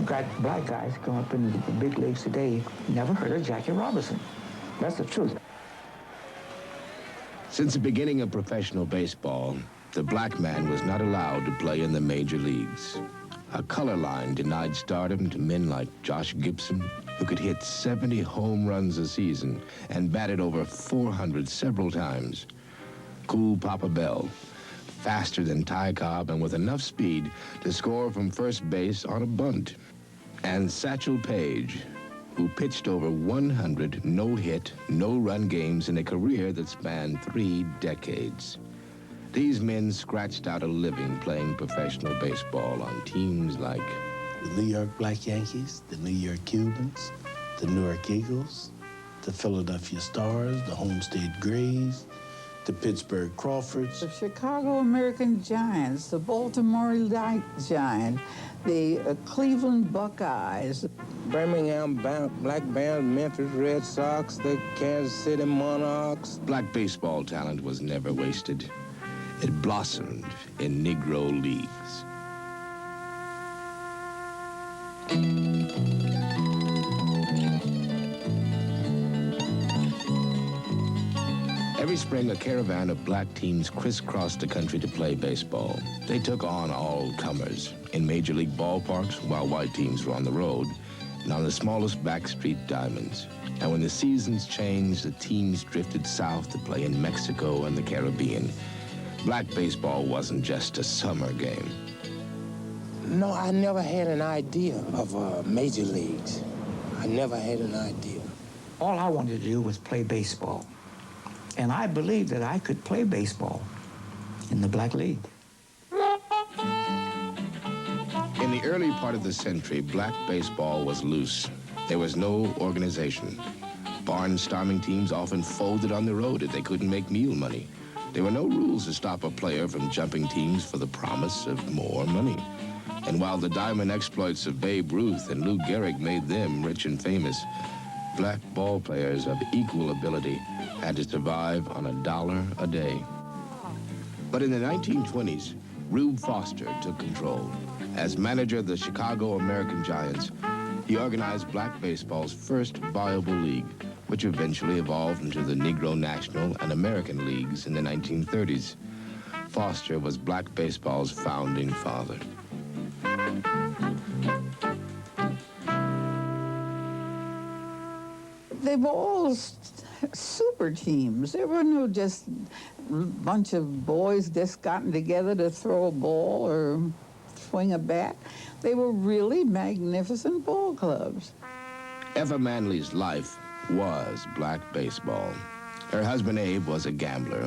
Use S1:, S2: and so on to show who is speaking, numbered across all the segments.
S1: Black guys come up in the big leagues today never heard of Jackie Robinson. That's the truth.
S2: Since the beginning of professional baseball, the black man was not allowed to play in the major leagues. A color line denied stardom to men like Josh Gibson, who could hit 70 home runs a season and batted over 400 several times. Cool Papa Bell, faster than Ty Cobb and with enough speed to score from first base on a bunt. And Satchel Paige, who pitched over 100 no-hit, no-run games in a career that spanned 3 decades. These men scratched out a living playing professional baseball on teams like
S3: the New York Black Yankees, the New York Cubans, the Newark Eagles, the Philadelphia Stars, the Homestead Grays, the Pittsburgh Crawfords,
S4: the Chicago American Giants, the Baltimore Light Giant, the Cleveland Buckeyes,
S5: Birmingham Black Bears, Memphis Red Sox, the Kansas City Monarchs.
S2: Black baseball talent was never wasted. It blossomed in Negro leagues. Every spring, a caravan of black teams crisscrossed the country to play baseball. They took on all comers in major league ballparks while white teams were on the road and on the smallest backstreet diamonds. And when the seasons changed, the teams drifted south to play in Mexico and the Caribbean. Black baseball wasn't just a summer game.
S5: No, I never had an idea of major leagues. I never had an idea.
S1: All I wanted to do was play baseball. And I believed that I could play baseball in the Black League.
S2: In the early part of the century, black baseball was loose. There was no organization. Barnstorming teams often folded on the road if they couldn't make meal money. There were no rules to stop a player from jumping teams for the promise of more money. And while the diamond exploits of Babe Ruth and Lou Gehrig made them rich and famous, black ball players of equal ability had to survive on $1 a day. But in the 1920s, Rube Foster took control. As manager of the Chicago American Giants, he organized black baseball's first viable league, which eventually evolved into the Negro National and American Leagues in the 1930s. Foster was black baseball's founding father.
S4: They were all super teams. There were no just bunch of boys just gotten together to throw a ball or swing a bat. They were really magnificent ball clubs.
S2: Eva Manley's life was black baseball. Her husband Abe was a gambler,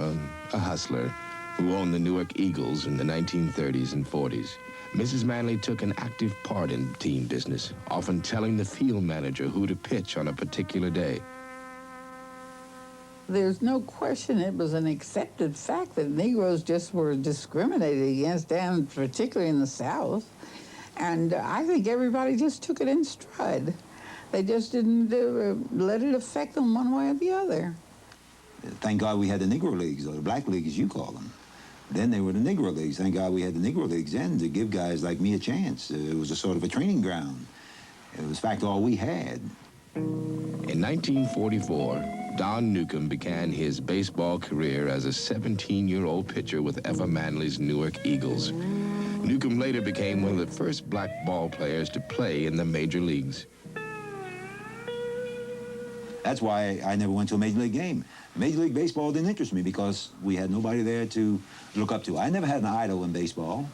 S2: a hustler, who owned the Newark Eagles in the 1930s and 40s. Mrs. Manley took an active part in team business, often telling the field manager who to pitch on a particular day.
S4: There's no question it was an accepted fact that Negroes just were discriminated against, and particularly in the South. And I think everybody just took it in stride. They just didn't let it affect them one way or the other.
S6: Thank God we had the Negro Leagues, or the Black League as you call them. Then they were the Negro Leagues. Thank God we had the Negro Leagues then to give guys like me a chance. It was a sort of a training ground. It was, in fact, all we had.
S2: In 1944, Don Newcomb began his baseball career as a 17-year-old pitcher with Eva Manley's Newark Eagles. Newcomb later became one of the first black ball players to play in the major leagues.
S6: That's why I never went to a Major League game. Major League Baseball didn't interest me because we had nobody there to look up to. I never had an idol in baseball.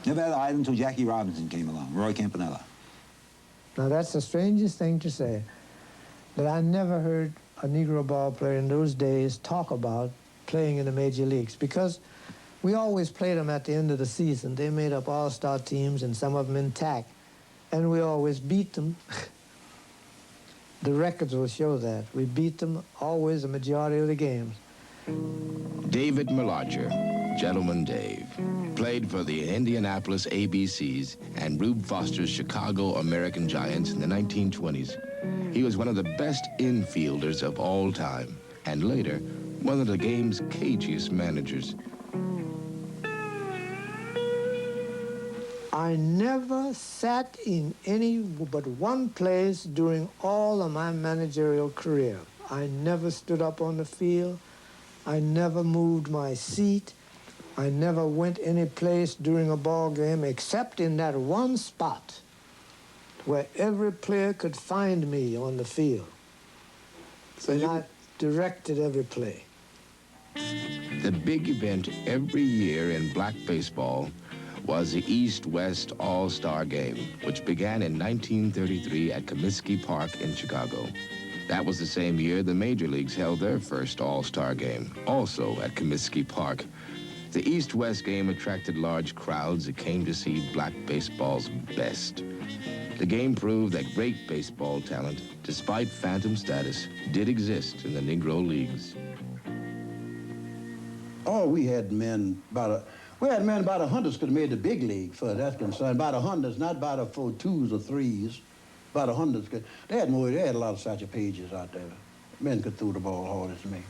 S6: Never had an idol until Jackie Robinson came along, Roy Campanella.
S7: Now, that's the strangest thing to say, that I never heard a Negro ball player in those days talk about playing in the major leagues, because we always played them at the end of the season. They made up all-star teams, and some of them intact, and we always beat them. The records will show that. We beat them always the majority of the games.
S2: David Malarcher, Gentleman Dave, played for the Indianapolis ABCs and Rube Foster's Chicago American Giants in the 1920s. He was one of the best infielders of all time, and later, one of the game's cagiest managers.
S7: I never sat in any but one place during all of my managerial career. I never stood up on the field. I never moved my seat. I never went any place during a ball game except in that one spot where every player could find me on the field.
S2: So
S7: and I directed every play.
S2: The big event every year in black baseball was the East-West All-Star Game, which began in 1933 at Comiskey Park in Chicago. That was the same year the Major Leagues held their first All-Star Game, also at Comiskey Park. The East-West game attracted large crowds that came to see black baseball's best. The game proved that great baseball talent, despite phantom status, did exist in the Negro Leagues.
S8: Oh, we had men about 100 could have made the big league for that's concerned. About 100, not about a 4 twos or threes. About 100 could. They had a lot of Satchel Pages out there. Men could throw the ball hard as me.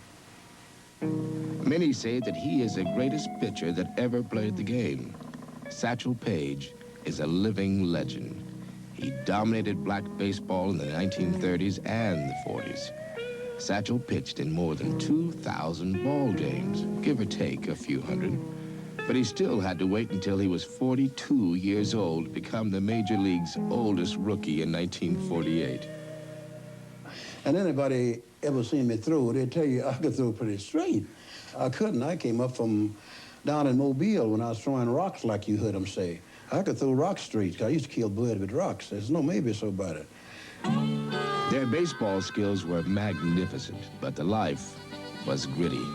S2: Many say that he is the greatest pitcher that ever played the game. Satchel Paige is a living legend. He dominated black baseball in the 1930s and the 40s. Satchel pitched in more than 2,000 ball games, give or take a few hundred. But he still had to wait until he was 42 years old to become the Major League's oldest rookie in 1948.
S8: And anybody ever seen me throw, they'd tell you I could throw pretty straight. I couldn't. I came up from down in Mobile when I was throwing rocks, like you heard them say. I could throw rocks straight, 'cause I used to kill birds with rocks. There's no maybe so about it.
S2: Their baseball skills were magnificent, but the life was gritty.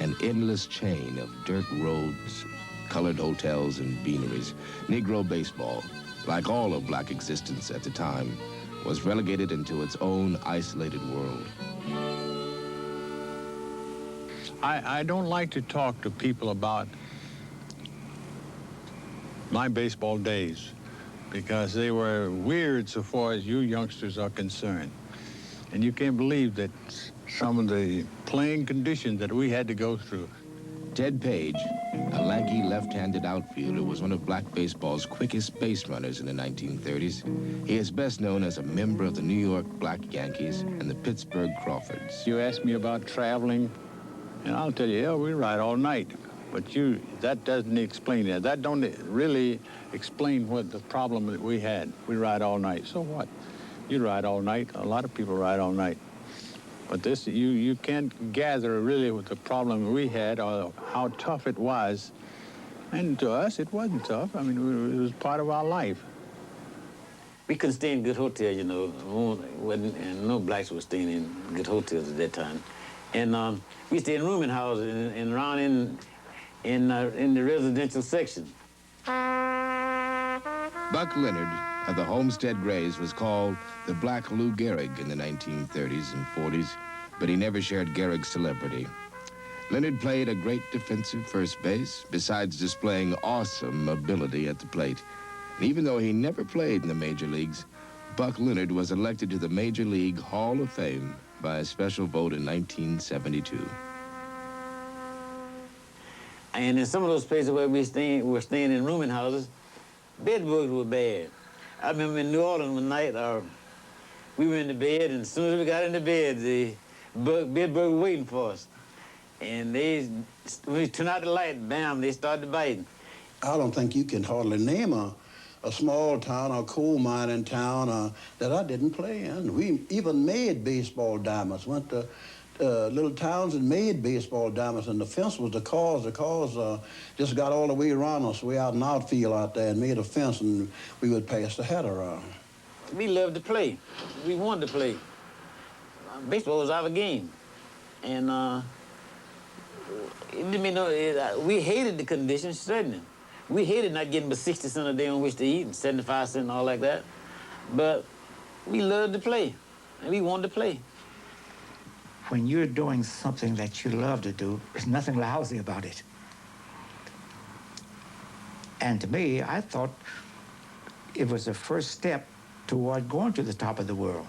S2: An endless chain of dirt roads, colored hotels, and beaneries. Negro baseball, like all of black existence at the time, was relegated into its own isolated world.
S9: I don't like to talk to people about my baseball days because they were weird so far as you youngsters are concerned. And you can't believe that some of the playing conditions that we had to go through.
S2: Ted Page, a lanky left-handed outfielder, was one of black baseball's quickest base runners in the 1930s. He is best known as a member of the New York Black Yankees and the Pittsburgh Crawfords.
S9: You asked me about traveling, and I'll tell you, yeah, we ride all night. But that doesn't explain that. That don't really explain what the problem that we had. We ride all night. So what? You ride all night. A lot of people ride all night. But this, you can't gather really what the problem we had or how tough it was. And to us, it wasn't tough. I mean, it was part of our life.
S10: We couldn't stay in good hotels, you know. And no blacks were staying in good hotels at that time. And we stayed in rooming houses and around in the residential section.
S2: Buck Leonard of the Homestead Grays was called the Black Lou Gehrig in the 1930s and 40s, but he never shared Gehrig's celebrity. Leonard played a great defensive first base, besides displaying awesome ability at the plate. And even though he never played in the major leagues, Buck Leonard was elected to the Major League Hall of Fame by a special vote in 1972.
S10: And in some of those places where we were staying in rooming houses, bed bugs were bad. I remember in New Orleans one night, we were in the bed, and as soon as we got in the bed, the bed bugs were waiting for us. And when we turned out the light, bam, they started biting.
S8: I don't think you can hardly name a small town or coal mining town that I didn't play in. We even made baseball diamonds, went to little towns and made baseball diamonds, and the fence was the cause. The cause just got all the way around us, way out in the outfield out there, and made a fence, and we would pass the hat around.
S10: We loved to play. We wanted to play. Baseball was our game. And it didn't mean we hated the conditions, certainly. We hated not getting but 60 cents a day on which to eat, and 75 cents and all like that. But we loved to play, and we wanted to play.
S1: When you're doing something that you love to do, there's nothing lousy about it. And to me, I thought it was the first step toward going to the top of the world.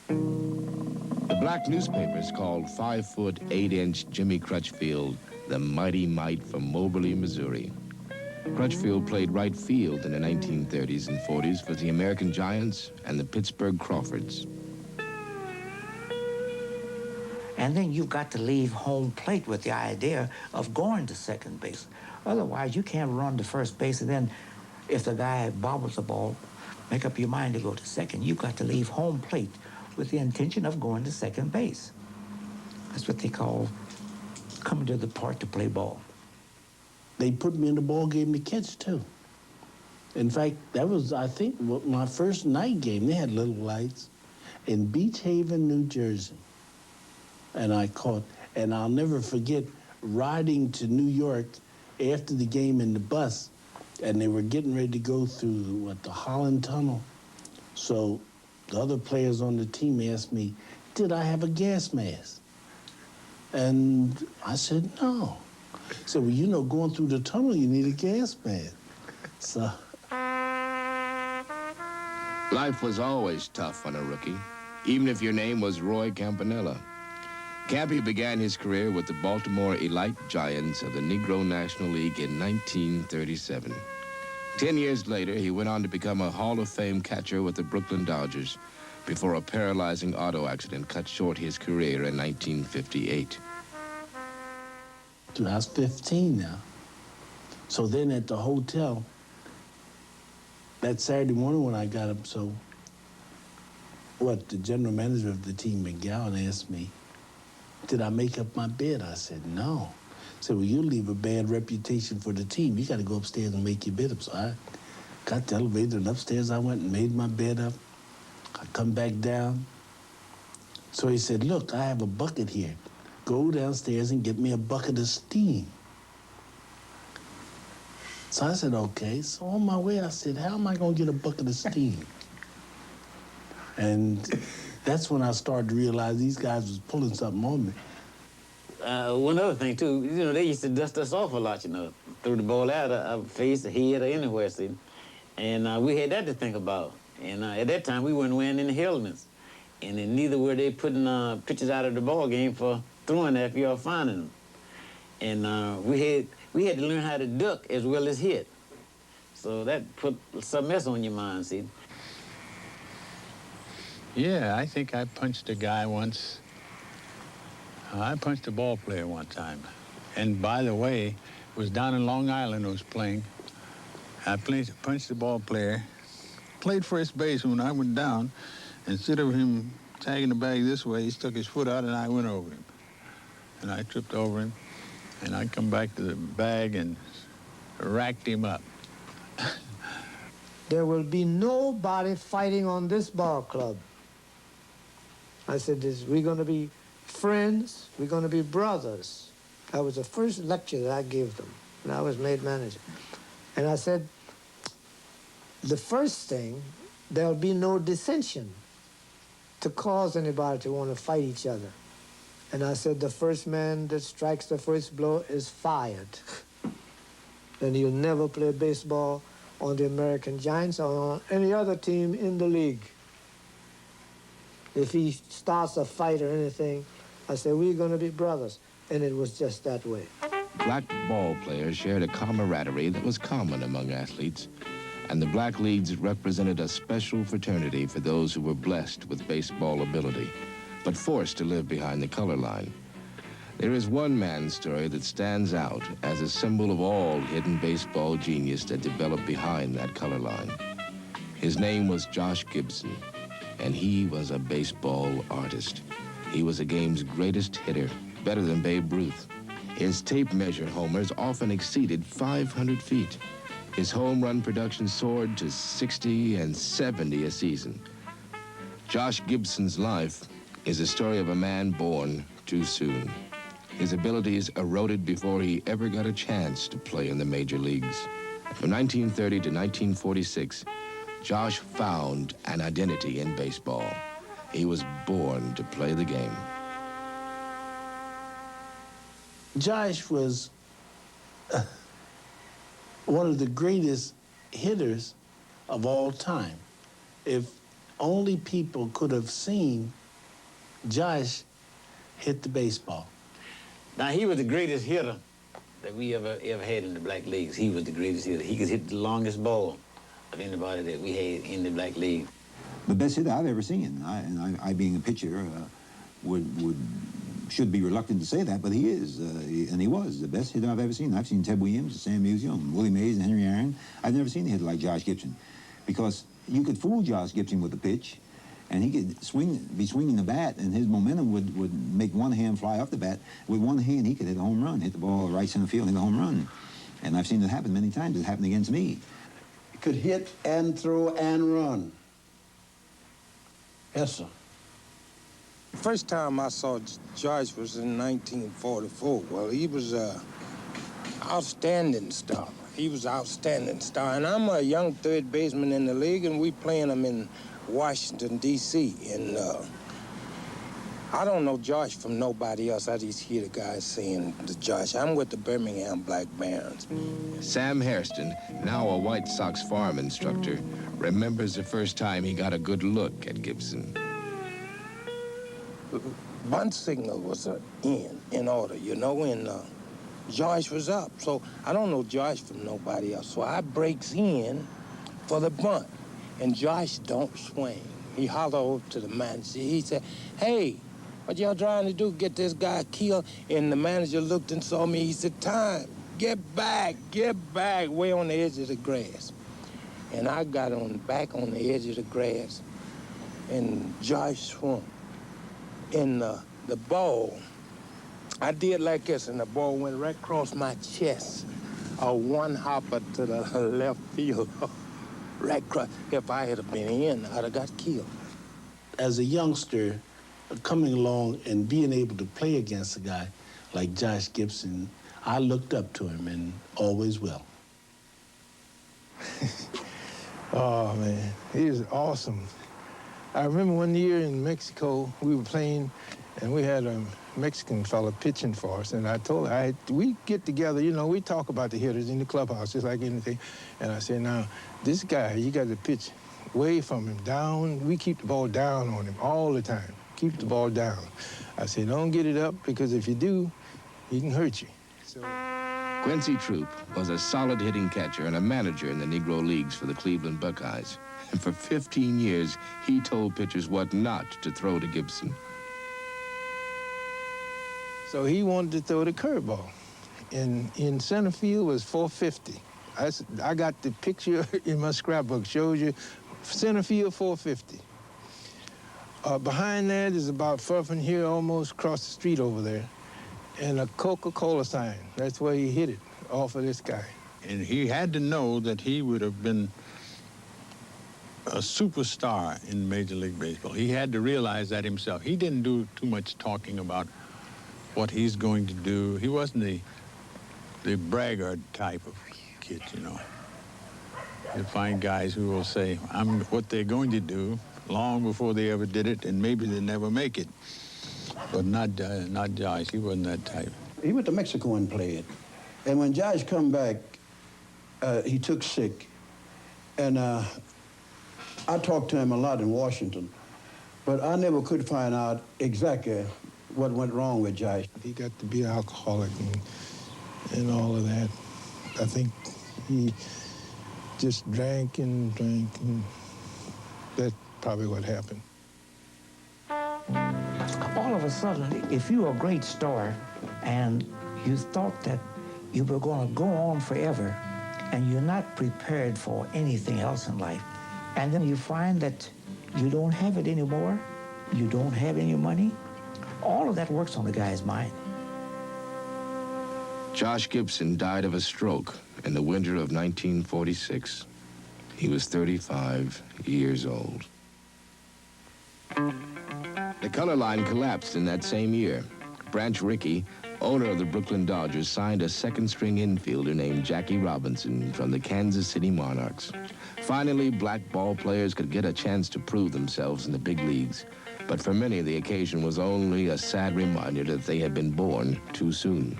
S2: The black newspapers called 5'8" Jimmy Crutchfield the Mighty Mite from Moberly, Missouri. Crutchfield played right field in the 1930s and 40s for the American Giants and the Pittsburgh Crawfords.
S1: And then you've got to leave home plate with the idea of going to second base. Otherwise, you can't run to first base, and then if the guy bobbles the ball, make up your mind to go to second. You've got to leave home plate with the intention of going to second base. That's what they call coming to the park to play ball.
S3: They put me in the ball game to catch, too. In fact, that was, I think, my first night game. They had little lights in Beach Haven, New Jersey. And I caught, and I'll never forget riding to New York after the game in the bus, and they were getting ready to go through, the Holland Tunnel. So the other players on the team asked me, did I have a gas mask? And I said, no. I said, well, you know, going through the tunnel, you need a gas mask. So.
S2: Life was always tough on a rookie, even if your name was Roy Campanella. Campy began his career with the Baltimore Elite Giants of the Negro National League in 1937. 10 years later, he went on to become a Hall of Fame catcher with the Brooklyn Dodgers before a paralyzing auto accident cut short his career in 1958.
S3: I was 15 now. So then at the hotel, that Saturday morning when I got up, the general manager of the team, McGowan, asked me, did I make up my bed? I said, no. He said, well, you leave a bad reputation for the team. You got to go upstairs and make your bed up. So I got the elevator, and upstairs I went and made my bed up. I come back down. So he said, look, I have a bucket here. Go downstairs and get me a bucket of steam. So I said, okay. So on my way, I said, how am I going to get a bucket of steam? And that's when I started to realize these guys was pulling something on me.
S10: One other thing, too, you know, they used to dust us off a lot, you know, throw the ball out of our face, the head, or anywhere, see. And we had that to think about. And at that time, we weren't wearing any helmets. And then neither were they putting pitchers out of the ball game for throwing after y'all finding them. And we had to learn how to duck as well as hit. So that put something else on your mind, see.
S9: Yeah, I think I punched a guy once. I punched a ball player one time. And by the way, it was down in Long Island I was playing. I punched the ball player, played first base when I went down, and instead of him tagging the bag this way, he stuck his foot out and I went over him. And I tripped over him, and I come back to the bag and racked him up.
S7: There will be nobody fighting on this ball club. I said, we're going to be friends, we're going to be brothers. That was the first lecture that I gave them when I was made manager. And I said, the first thing, there'll be no dissension to cause anybody to want to fight each other. And I said, the first man that strikes the first blow is fired. Then he'll never play baseball on the American Giants or on any other team in the league. If he starts a fight or anything, I said, we're going to be brothers. And it was just that way.
S2: Black ball players shared a camaraderie that was common among athletes, and the Black Leagues represented a special fraternity for those who were blessed with baseball ability, but forced to live behind the color line. There is one man's story that stands out as a symbol of all hidden baseball genius that developed behind that color line. His name was Josh Gibson, and he was a baseball artist. He was the game's greatest hitter, better than Babe Ruth. His tape-measure homers often exceeded 500 feet. His home run production soared to 60 and 70 a season. Josh Gibson's life is a story of a man born too soon. His abilities eroded before he ever got a chance to play in the major leagues. From 1930 to 1946, Josh found an identity in baseball. He was born to play the game.
S3: Josh was one of the greatest hitters of all time. If only people could have seen Josh hit the baseball.
S10: Now, he was the greatest hitter that we ever had in the black leagues. He was the greatest hitter. He could hit the longest ball of anybody that we had in the black league.
S6: The best hitter I've ever seen. I being a pitcher, should be reluctant to say that, but he is, and he was the best hitter I've ever seen. I've seen Ted Williams, Sam Musial, Willie Mays, and Henry Aaron. I've never seen a hitter like Josh Gibson, because you could fool Josh Gibson with the pitch, and he could be swinging the bat, and his momentum would make one hand fly off the bat. With one hand, he could hit a home run, hit the ball right center field, hit a home run. And I've seen it happen many times. It happened against me.
S8: He could hit and throw and run. Yes, sir.
S5: First time I saw Josh was in 1944. Well, he was an outstanding star. He was an outstanding star. And I'm a young third baseman in the league, and we playing him in Washington, D.C. And I don't know Josh from nobody else. I just hear the guys saying to Josh, I'm with the Birmingham Black Barons.
S2: Sam Hairston, now a White Sox farm instructor, remembers the first time he got a good look at Gibson.
S5: Bunt signal was in order, you know, and Josh was up. So I don't know Josh from nobody else. So I breaks in for the bunt, and Josh don't swing. He hollered over to the manager. He said, hey, what y'all trying to do, get this guy killed? And the manager looked and saw me. He said, time, get back, way on the edge of the grass. And I got back on the edge of the grass, and Josh swung. And the ball, I did like this, and the ball went right across my chest. A one-hopper to the left field, right across. If I had been in, I'd have got killed.
S3: As a youngster, coming along and being able to play against a guy like Josh Gibson, I looked up to him, and always will.
S11: Oh, man, he was awesome. I remember one year in Mexico, we were playing, and we had a Mexican fella pitching for us, and I told her, we get together, you know, we talk about the hitters in the clubhouse, just like anything, and I said, now, this guy, you got to pitch away from him, down. We keep the ball down on him all the time. Keep the ball down. I said, don't get it up, because if you do, he can hurt you. So...
S2: Quincy Troop was a solid hitting catcher and a manager in the Negro Leagues for the Cleveland Buckeyes. And for 15 years, he told pitchers what not to throw to Gibson.
S11: So he wanted to throw the curveball. In center field was 450. I got the picture in my scrapbook, shows you center field 450. Behind that is about far from here, almost across the street over there, and a Coca-Cola sign. That's where he hit it, off of this guy.
S9: And he had to know that he would have been a superstar in Major League Baseball. He had to realize that himself. He didn't do too much talking about what he's going to do. He wasn't the braggart type of kid, you know. You find guys who will say, I'm what they're going to do long before they ever did it, and maybe they never make it. But not Josh. He wasn't that type.
S8: He went to Mexico and played. And when Josh come back, he took sick. And I talked to him a lot in Washington, but I never could find out exactly what went wrong with Josh.
S11: He got to be an alcoholic and all of that. I think he just drank, and that's probably what happened.
S1: All of a sudden, if you're a great star and you thought that you were going to go on forever and you're not prepared for anything else in life, and then you find that you don't have it anymore, you don't have any money, all of that works on the guy's mind.
S2: Josh Gibson died of a stroke in the winter of 1946. He was 35 years old. The color line collapsed in that same year. Branch Rickey, owner of the Brooklyn Dodgers, signed a second-string infielder named Jackie Robinson from the Kansas City Monarchs. Finally, black ball players could get a chance to prove themselves in the big leagues. But for many, the occasion was only a sad reminder that they had been born too soon.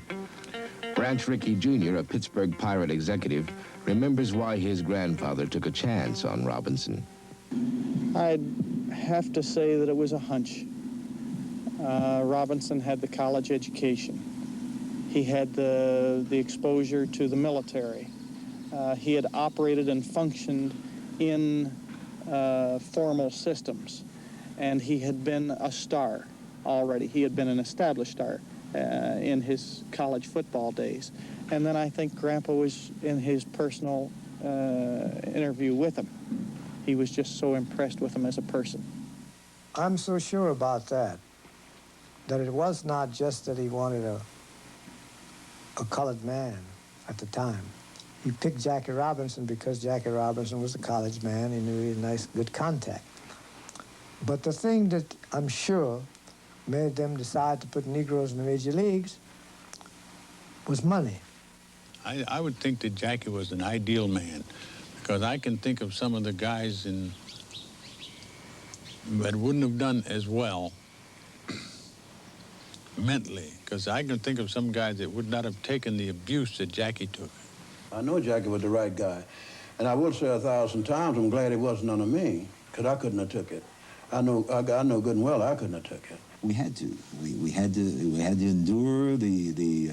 S2: Branch Rickey Jr., a Pittsburgh Pirate executive, remembers why his grandfather took a chance on Robinson.
S12: I'd have to say that it was a hunch. Robinson had the college education. He had the exposure to the military. He had operated and functioned in formal systems, and he had been a star already. He had been an established star in his college football days. And then I think Grandpa was in his personal interview with him. He was just so impressed with him as a person.
S7: I'm so sure about that it was not just that he wanted a colored man at the time. He picked Jackie Robinson because Jackie Robinson was a college man. He knew he had nice, good contact. But the thing that I'm sure made them decide to put Negroes in the major leagues was money.
S9: I would think that Jackie was an ideal man, because I can think of some of the guys that wouldn't have done as well mentally, because I can think of some guys that would not have taken the abuse that Jackie took.
S8: I know Jackie was the right guy. And I would say 1,000 times I'm glad it wasn't under me, because I couldn't have took it. I know good and well I couldn't have took it.
S6: We had to. We had to endure the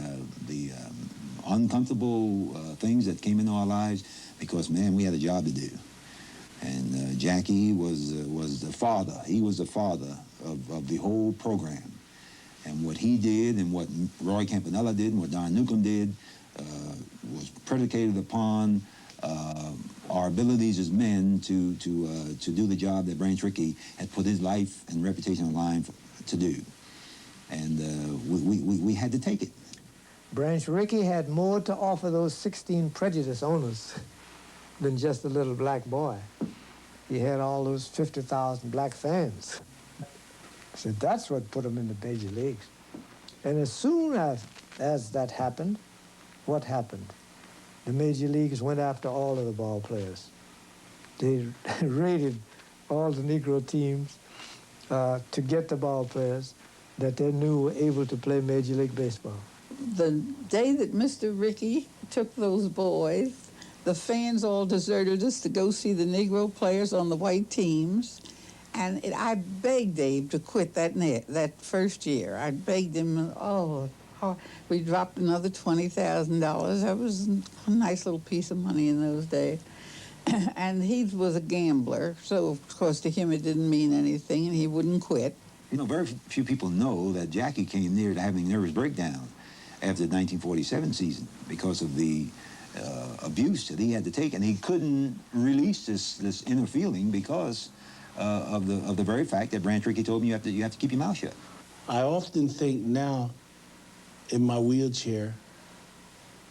S6: uncomfortable things that came into our lives, because, man, we had a job to do. And Jackie was the father. He was the father of the whole program. And what he did and what Roy Campanella did and what Don Newcomb did was predicated upon our abilities as men to do the job that Branch Rickey had put his life and reputation on the line to do. And we had to take it.
S7: Branch Rickey had more to offer those 16 prejudice owners than just a little black boy. He had all those 50,000 black fans. So that's what put him in the major leagues. And as soon as that happened, what happened? The major leagues went after all of the ball players. They raided all the Negro teams to get the ball players that they knew were able to play Major League Baseball.
S4: The day that Mr. Rickey took those boys, the fans all deserted us to go see the Negro players on the white teams. And I begged Abe to quit that first year. I begged him, we dropped another $20,000. That was a nice little piece of money in those days. And he was a gambler, so of course to him it didn't mean anything, and he wouldn't quit.
S6: You know, very few people know that Jackie came near to having a nervous breakdown after the 1947 season because of the abuse that he had to take, and he couldn't release this inner feeling because of the very fact that Branch Rickey told him you have to keep your mouth shut.
S3: I often think now in my wheelchair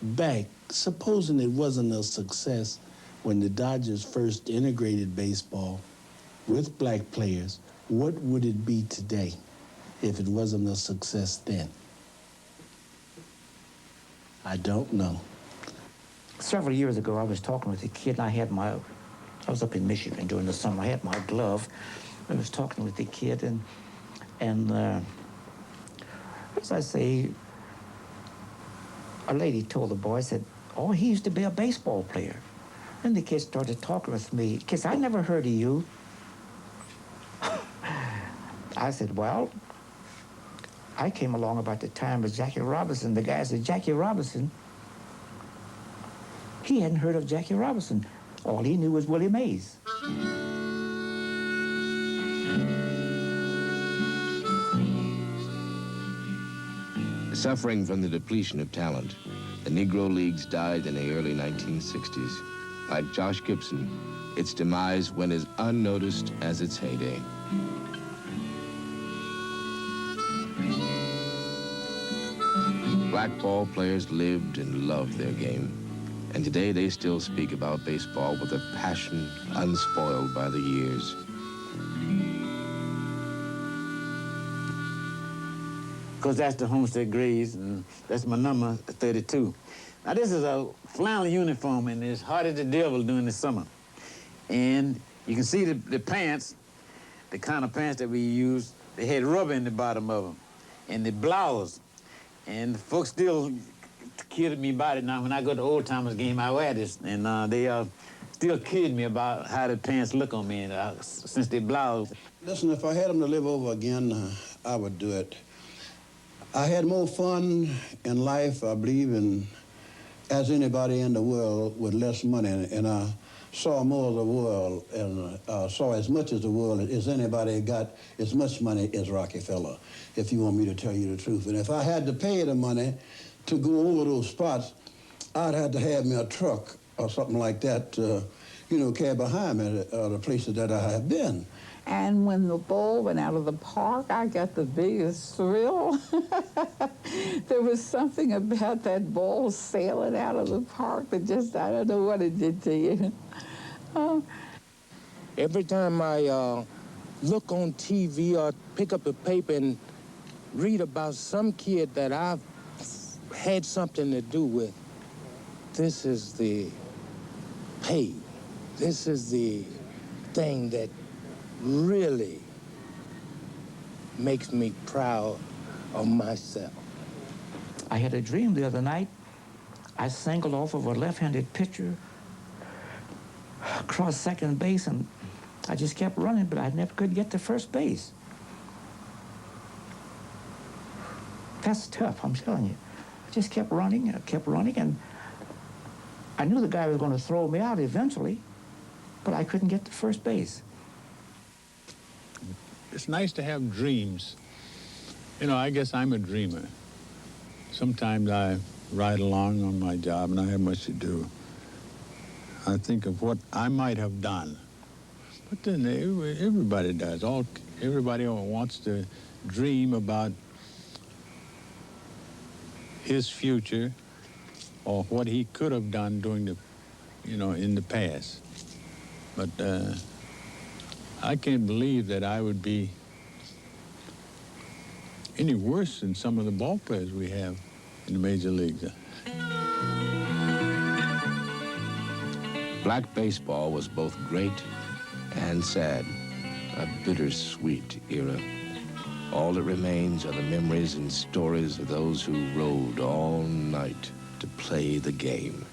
S3: back, supposing it wasn't a success when the Dodgers first integrated baseball with black players, what would it be today if it wasn't a success then? I don't know.
S1: Several years ago, I was talking with a kid, and I was up in Michigan during the summer. I had my glove. I was talking with the kid, and as I say, a lady told the boy, said, "Oh, he used to be a baseball player." And the kid started talking with me. "Kids, I never heard of you." I said, "Well, I came along about the time of Jackie Robinson." The guy said, "Jackie Robinson?" He hadn't heard of Jackie Robinson. All he knew was Willie Mays.
S2: Suffering from the depletion of talent, the Negro Leagues died in the early 1960s. Like Josh Gibson, its demise went as unnoticed as its heyday. Black ball players lived and loved their game, and today they still speak about baseball with a passion unspoiled by the years.
S10: Because that's the Homestead Grays, and that's my number, 32. Now, this is a flannel uniform, and it's hot as the devil during the summer. And you can see the pants, the kind of pants that we use, they had rubber in the bottom of them, and the blouse. And folks still kidded me about it now. When I go to Old Timers game, I wear this, and they still kid me about how the pants look on me since they blouse.
S8: Listen, if I had them to live over again, I would do it. I had more fun in life, I believe, as anybody in the world with less money, and I saw more of the world and saw as much as the world as anybody got as much money as Rockefeller, if you want me to tell you the truth. And if I had to pay the money to go over those spots, I'd have to have me a truck or something like that, carry behind me the places that I have been.
S4: And when the ball went out of the park, I got the biggest thrill. There was something about that ball sailing out of the park that just, I don't know what it did to you.
S5: Every time I look on TV or pick up a paper and read about some kid that I've had something to do with, this is the pay. This is the thing that really makes me proud of myself.
S1: I had a dream the other night. I singled off of a left-handed pitcher across second base, and I just kept running, but I never could get to first base. That's tough, I'm telling you. I just kept running, and I knew the guy was going to throw me out eventually, but I couldn't get to first base.
S9: It's nice to have dreams. I guess I'm a dreamer. Sometimes I ride along on my job and I have much to do. I think of what I might have done. But then everybody does. Everybody wants to dream about his future or what he could have done during the, in the past. But I can't believe that I would be any worse than some of the ball players we have in the major leagues.
S2: Black baseball was both great and sad, a bittersweet era. All that remains are the memories and stories of those who rode all night to play the game.